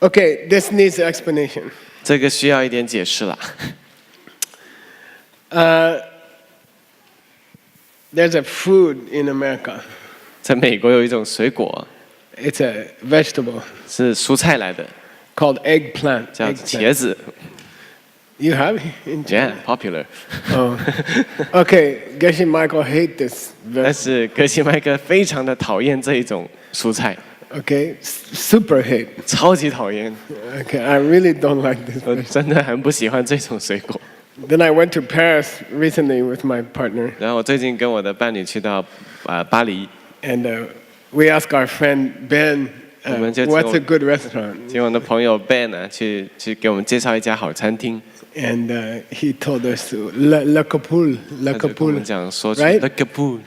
Okay, this needs explanation. 这个需要一点解释了。There's a food in America. 在美国有一种水果， It's a vegetable 是蔬菜来的， called eggplant. 叫 Eggplant. 茄子。You have it in Yeah, China? popular. Oh. Okay, Geshe Michael hate this 但 vegetable. 是格西麦克非常的讨厌这一种蔬菜， Okay, super hate. 超级讨厌。 Okay, I really don't like this 我 vegetable. 真的很不喜欢这种水果。 Then I went to Paris recently with my partner, 然后我最近跟我的伴侣去到巴黎， and we asked our friend Ben, 我们就 what's a good restaurant? 请我的朋友 Ben 呢去给我们介绍一家好餐厅， And he told us Le Capul, 他 Le 就跟我们 Capul. 讲说去 Right? Le Capul。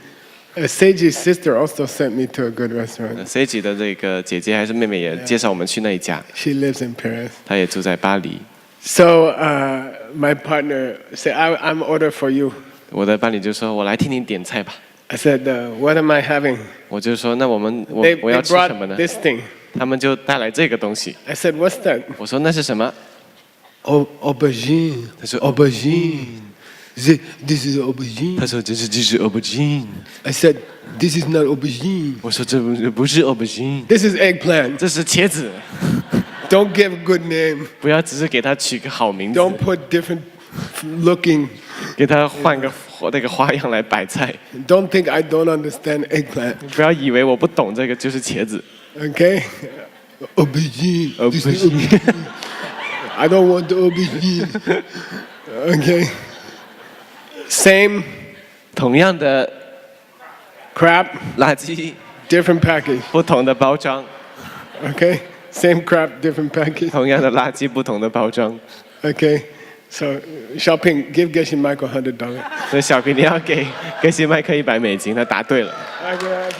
Seiji's sister also sent me to a good restaurant. Seiji 的这个姐姐还是妹妹也介绍我们去那一家， She lives in Paris. 她也住在巴黎。 So my partner said, I'm order for you. 我的伴侣就说：“我来替你点菜吧。 I said, what am I having? ”我就说：“那我 They 要吃什么 brought 呢 this thing. ？”他们就带来这个东西。 I said, what's that? 我说：“那是什么 Aubergine. 他说 Aubergine. This is aubergine. 他说：“这是 aubergine。 I said, this is not aubergine. 我说：“这不是 aubergine， This is eggplant. 这是茄子。 Don't give a good name. 不要只是给它取个好名字， Don't put different looking. 给它换个那个花样来摆菜。 Don't think I don't understand eggplant. 不要以为我不懂这个就是茄子。 Okay? Aubergine. This is aubergine aubergine. I don't want the aubergine. Okay? Same 同样的 crap, 垃圾， different package. 不同的包装； Okay? Same crap, different package. 同样的垃圾，不同的包装。 Okay? So, Xiaoping, give Geshe Michael $100. 所以小平你要给格西麦克$100，他答对了。 Okay.